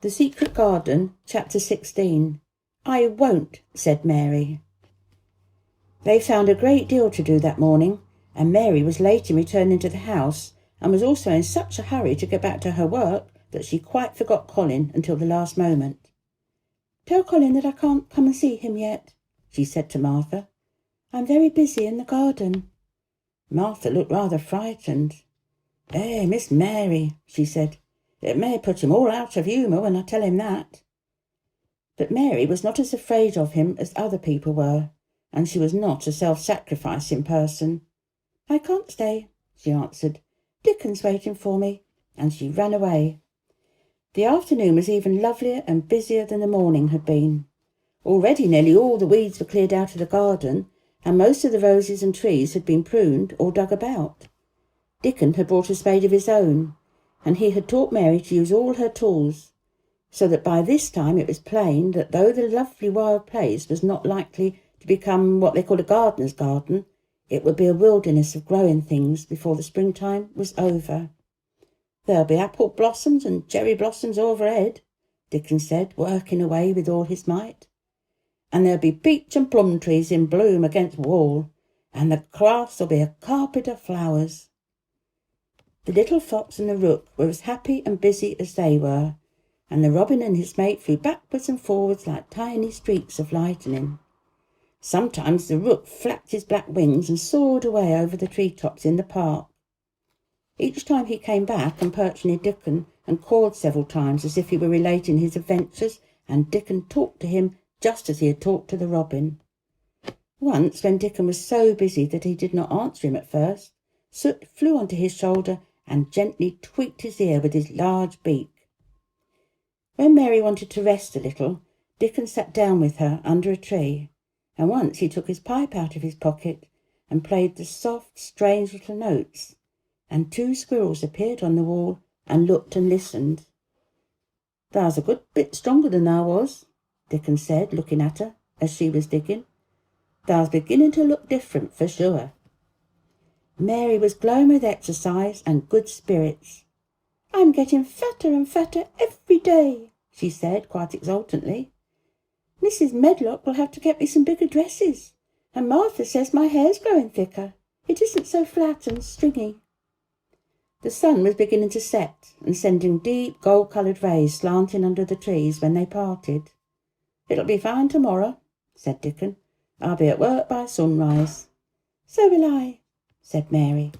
The Secret Garden, Chapter 16. "I won't," said Mary. They found a great deal to do that morning, and Mary was late in returning to the house, and was also in such a hurry to get back to her work that she quite forgot Colin until the last moment. "Tell Colin that I can't come and see him yet," she said to Martha. "I'm very busy in the garden." Martha looked rather frightened. Miss Mary," she said, "it may put him all out of humour when I tell him that." But Mary was not as afraid of him as other people were, and she was not a self-sacrificing person. "I can't stay," she answered. "Dickon's waiting for me," and she ran away. The afternoon was even lovelier and busier than the morning had been. Already nearly all the weeds were cleared out of the garden, and most of the roses and trees had been pruned or dug about. Dickon had brought a spade of his own, and he had taught Mary to use all her tools, so that by this time it was plain that though the lovely wild place was not likely to become what they called a gardener's garden, it would be a wilderness of growing things before the springtime was over. "There'll be apple blossoms and cherry blossoms overhead," Dickon said, working away with all his might. "And there'll be peach and plum trees in bloom against wall, and the grass'll be a carpet of flowers." The little fox and the rook were as happy and busy as they were, and the robin and his mate flew backwards and forwards like tiny streaks of lightning. Sometimes the rook flapped his black wings and soared away over the tree-tops in the park. Each time he came back and perched near Dickon and cawed several times as if he were relating his adventures, and Dickon talked to him just as he had talked to the robin. Once, when Dickon was so busy that he did not answer him at first, Soot flew onto his shoulder and gently tweaked his ear with his large beak. When Mary wanted to rest a little, Dickon sat down with her under a tree, and once he took his pipe out of his pocket and played the soft, strange little notes, and 2 squirrels appeared on the wall and looked and listened. "Thou's a good bit stronger than thou was," Dickon said, looking at her as she was digging. "Thou's beginning to look different, for sure." Mary was glowing with exercise and good spirits. "I'm getting fatter and fatter every day," she said quite exultantly. "Mrs. Medlock will have to get me some bigger dresses, and Martha says my hair's growing thicker. It isn't so flat and stringy." The sun was beginning to set and sending deep gold-coloured rays slanting under the trees when they parted. "It'll be fine tomorrow," said Dickon. "I'll be at work by sunrise." "So will I," said Mary.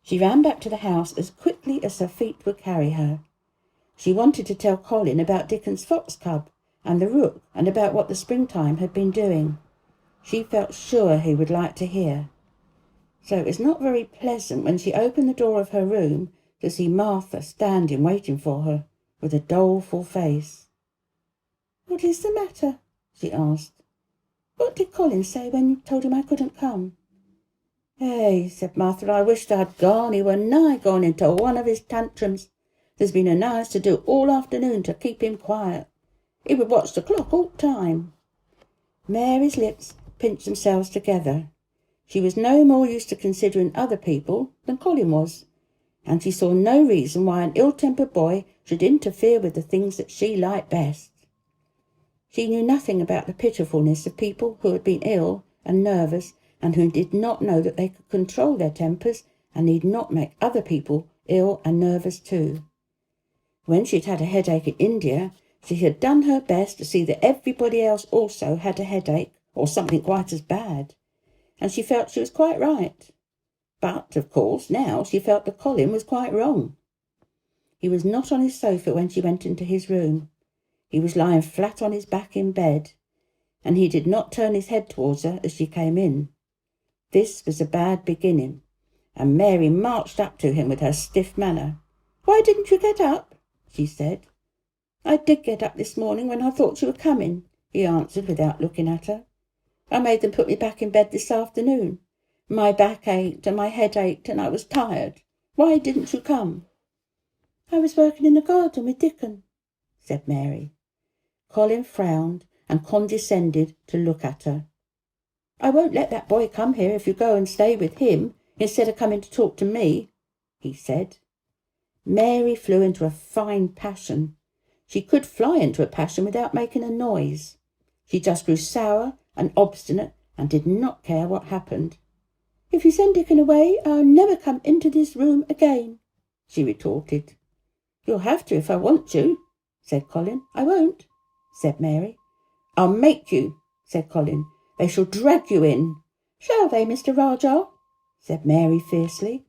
She ran back to the house as quickly as her feet would carry her. She wanted to tell Colin about Dickon's fox cub and the rook, and about what the springtime had been doing. She felt sure he would like to hear. So it was not very pleasant when she opened the door of her room to see Martha standing waiting for her with a doleful face. "What is the matter?" she asked. "What did Colin say when you told him I couldn't come?" Said Martha, "I wished I'd gone. He were nigh gone into one of his tantrums. There's been a nice to do all afternoon to keep him quiet. He would watch the clock all time." Mary's lips pinched themselves together. She was no more used to considering other people than Colin was, and she saw no reason why an ill-tempered boy should interfere with the things that she liked best. She knew nothing about the pitifulness of people who had been ill and nervous, and who did not know that they could control their tempers and need not make other people ill and nervous too. When she'd had a headache in India, she had done her best to see that everybody else also had a headache or something quite as bad, and she felt she was quite right. But, of course, now she felt that Colin was quite wrong. He was not on his sofa when she went into his room. He was lying flat on his back in bed, and he did not turn his head towards her as she came in. This was a bad beginning, and Mary marched up to him with her stiff manner. "Why didn't you get up?" she said. "I did get up this morning when I thought you were coming," he answered without looking at her. "I made them put me back in bed this afternoon. My back ached and my head ached and I was tired. Why didn't you come?" "I was working in the garden with Dickon," said Mary. Colin frowned and condescended to look at her. "I won't let that boy come here if you go and stay with him instead of coming to talk to me," he said. Mary flew into a fine passion. She could fly into a passion without making a noise. She just grew sour and obstinate and did not care what happened. "If you send Dickon away, I'll never come into this room again," she retorted. "You'll have to if I want you," said Colin. "I won't," said Mary. "I'll make you," said Colin. "They shall drag you in." "Shall they, Mr. Rajah?" said Mary fiercely.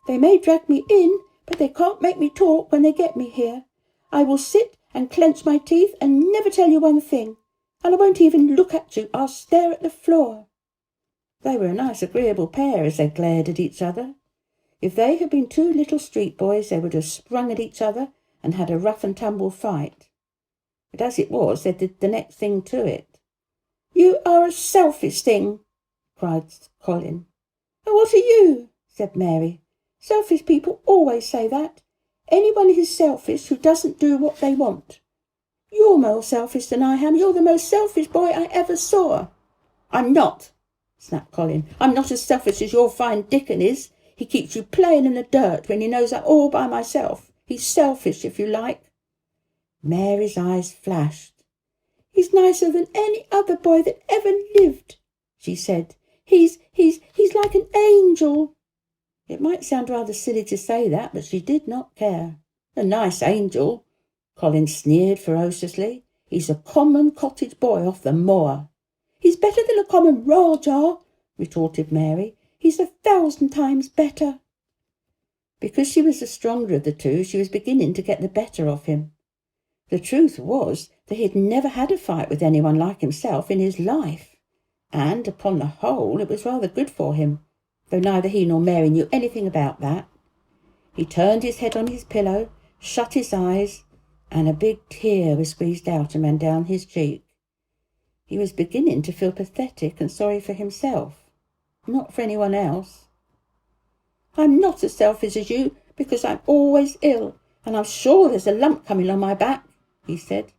"They may drag me in, but they can't make me talk when they get me here. I will sit and clench my teeth and never tell you one thing, and I won't even look at you. I'll stare at the floor." They were a nice agreeable pair as they glared at each other. If they had been two little street boys, they would have sprung at each other and had a rough and tumble fight. But as it was, they did the next thing to it. "You are a selfish thing," cried Colin. "And what are you?" said Mary. "Selfish people always say that. Anyone is selfish who doesn't do what they want. You're more selfish than I am. You're the most selfish boy I ever saw." "I'm not," snapped Colin. "I'm not as selfish as your fine Dickon is. He keeps you playing in the dirt when he knows I'm all by myself. He's selfish, if you like." Mary's eyes flashed. "He's nicer than any other boy that ever lived," she said. He's like an angel." It might sound rather silly to say that, but she did not care. "A nice angel," Colin sneered ferociously. "He's a common cottage boy off the moor." "He's better than a common Rajah," retorted Mary. "He's 1,000 times better." Because she was the stronger of the two, she was beginning to get the better of him. The truth was that he had never had a fight with anyone like himself in his life, and, upon the whole, it was rather good for him, though neither he nor Mary knew anything about that. He turned his head on his pillow, shut his eyes, and a big tear was squeezed out and ran down his cheek. He was beginning to feel pathetic and sorry for himself, not for anyone else. "I'm not as selfish as you, because I'm always ill, and I'm sure there's a lump coming on my back," he said.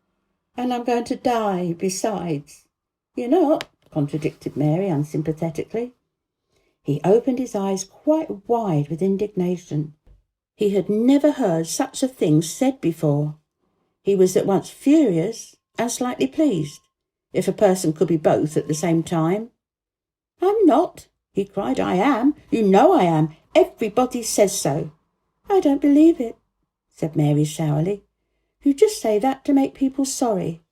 "And I'm going to die besides." "You're not," contradicted Mary unsympathetically. He opened his eyes quite wide with indignation. He had never heard such a thing said before. He was at once furious and slightly pleased, if a person could be both at the same time. "I'm not," he cried. "I am. You know I am. Everybody says so." "I don't believe it," said Mary sourly. "You just say that to make people sorry.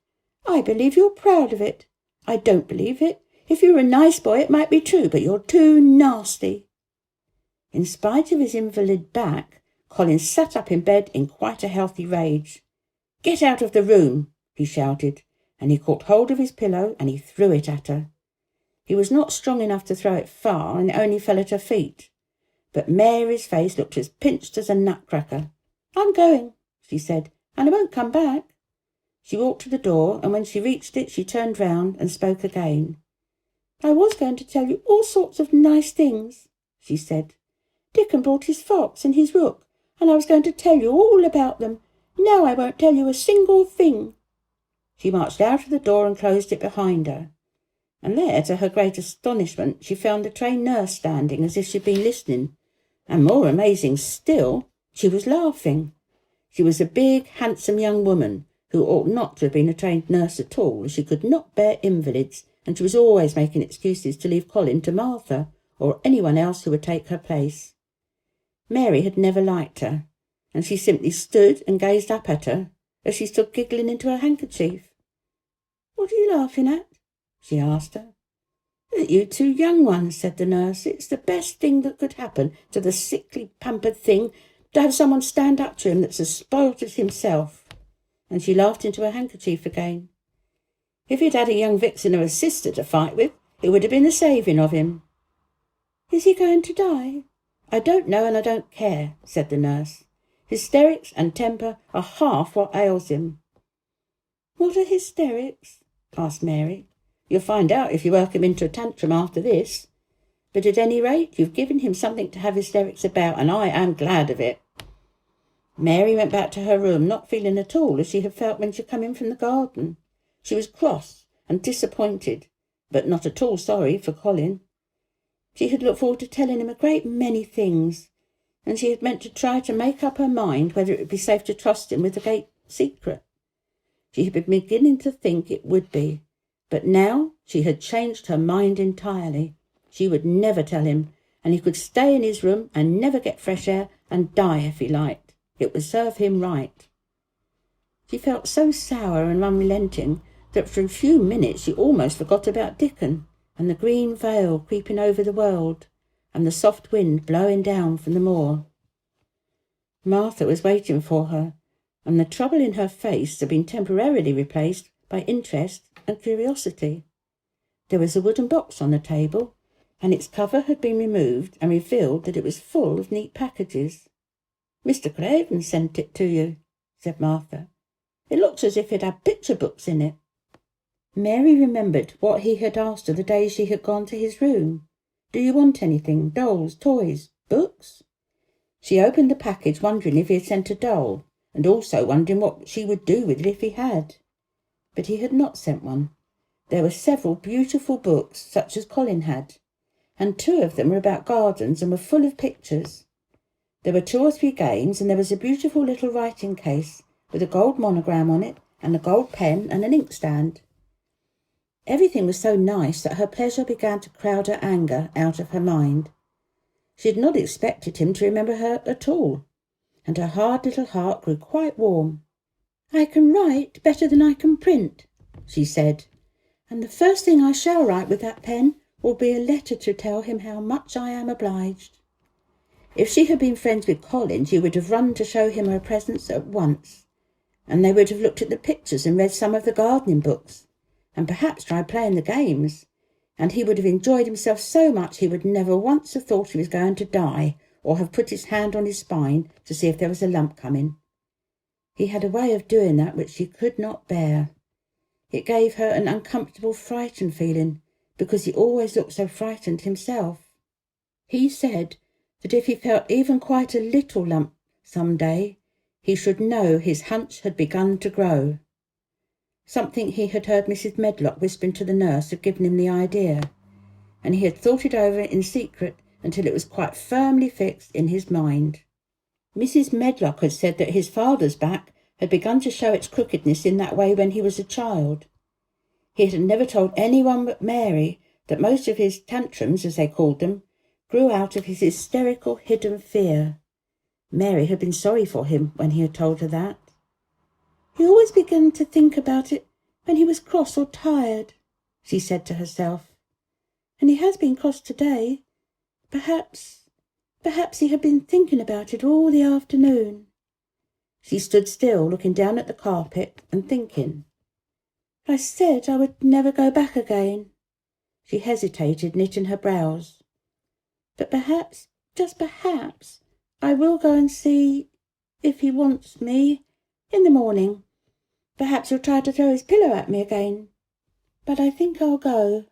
I believe you're proud of it. I don't believe it. If you were a nice boy it might be true, but you're too nasty." In spite of his invalid back, Colin sat up in bed in quite a healthy rage. "Get out of the room," he shouted, and he caught hold of his pillow and he threw it at her. He was not strong enough to throw it far, and it only fell at her feet. But Mary's face looked as pinched as a nutcracker. "I'm going," she said, "and I won't come back." She walked to the door, and when she reached it she turned round and spoke again. "I was going to tell you all sorts of nice things," she said. "Dickon brought his fox and his rook, and I was going to tell you all about them. Now I won't tell you a single thing." She marched out of the door and closed it behind her. And there, to her great astonishment, she found the trained nurse standing as if she'd been listening. And more amazing still, she was laughing. She was a big, handsome young woman who ought not to have been a trained nurse at all, as she could not bear invalids, and she was always making excuses to leave Colin to Martha or anyone else who would take her place. Mary had never liked her, and she simply stood and gazed up at her as she stood giggling into her handkerchief. "What are you laughing at?" she asked her. "At you two young ones," said the nurse. "It's the best thing that could happen to the sickly, pampered thing, to have someone stand up to him that's as spoilt as himself." And she laughed into her handkerchief again. "If he'd had a young vixen of a sister to fight with, it would have been the saving of him." "Is he going to die?" "I don't know, and I don't care," said the nurse. "Hysterics and temper are half what ails him." "What are hysterics?" asked Mary. "You'll find out if you work him into a tantrum after this. But at any rate, you've given him something to have hysterics about, and I am glad of it." Mary went back to her room, not feeling at all as she had felt when she came in from the garden. She was cross and disappointed, but not at all sorry for Colin. She had looked forward to telling him a great many things, and she had meant to try to make up her mind whether it would be safe to trust him with the great secret. She had been beginning to think it would be, but now she had changed her mind entirely. She would never tell him, and he could stay in his room and never get fresh air and die if he liked. It would serve him right. She felt so sour and unrelenting that for a few minutes she almost forgot about Dickon and the green veil creeping over the world and the soft wind blowing down from the moor. Martha was waiting for her, and the trouble in her face had been temporarily replaced by interest and curiosity. There was a wooden box on the table, and its cover had been removed and revealed that it was full of neat packages. "Mr. Craven sent it to you," said Martha. "It looks as if it had picture books in it." Mary remembered what he had asked her the day she had gone to his room. "Do you want anything? Dolls, toys, books?" She opened the package, wondering if he had sent a doll, and also wondering what she would do with it if he had. But he had not sent one. There were several beautiful books, such as Colin had, and 2 of them were about gardens and were full of pictures. There were 2 or 3 games, and there was a beautiful little writing case with a gold monogram on it and a gold pen and an inkstand. Everything was so nice that her pleasure began to crowd her anger out of her mind. She had not expected him to remember her at all, and her hard little heart grew quite warm. "I can write better than I can print," she said, "and the first thing I shall write with that pen will be a letter to tell him how much I am obliged." If she had been friends with Colin, she would have run to show him her presents at once, and they would have looked at the pictures and read some of the gardening books, and perhaps tried playing the games, and he would have enjoyed himself so much he would never once have thought he was going to die, or have put his hand on his spine to see if there was a lump coming. He had a way of doing that which she could not bear. It gave her an uncomfortable, frightened feeling, because he always looked so frightened himself. He said that if he felt even quite a little lump some day, he should know his hunch had begun to grow. Something he had heard Mrs. Medlock whispering to the nurse had given him the idea, and he had thought it over in secret until it was quite firmly fixed in his mind. Mrs. Medlock had said that his father's back had begun to show its crookedness in that way when he was a child. He had never told anyone but Mary that most of his tantrums, as they called them, grew out of his hysterical hidden fear. Mary had been sorry for him when he had told her that. "He always began to think about it when he was cross or tired," she said to herself. "And he has been cross today. Perhaps he had been thinking about it all the afternoon." She stood still, looking down at the carpet and thinking. "I said I would never go back again." She hesitated, knitting her brows. "But perhaps, just perhaps, I will go and see, if he wants me, in the morning. Perhaps he'll try to throw his pillow at me again. But I think I'll go."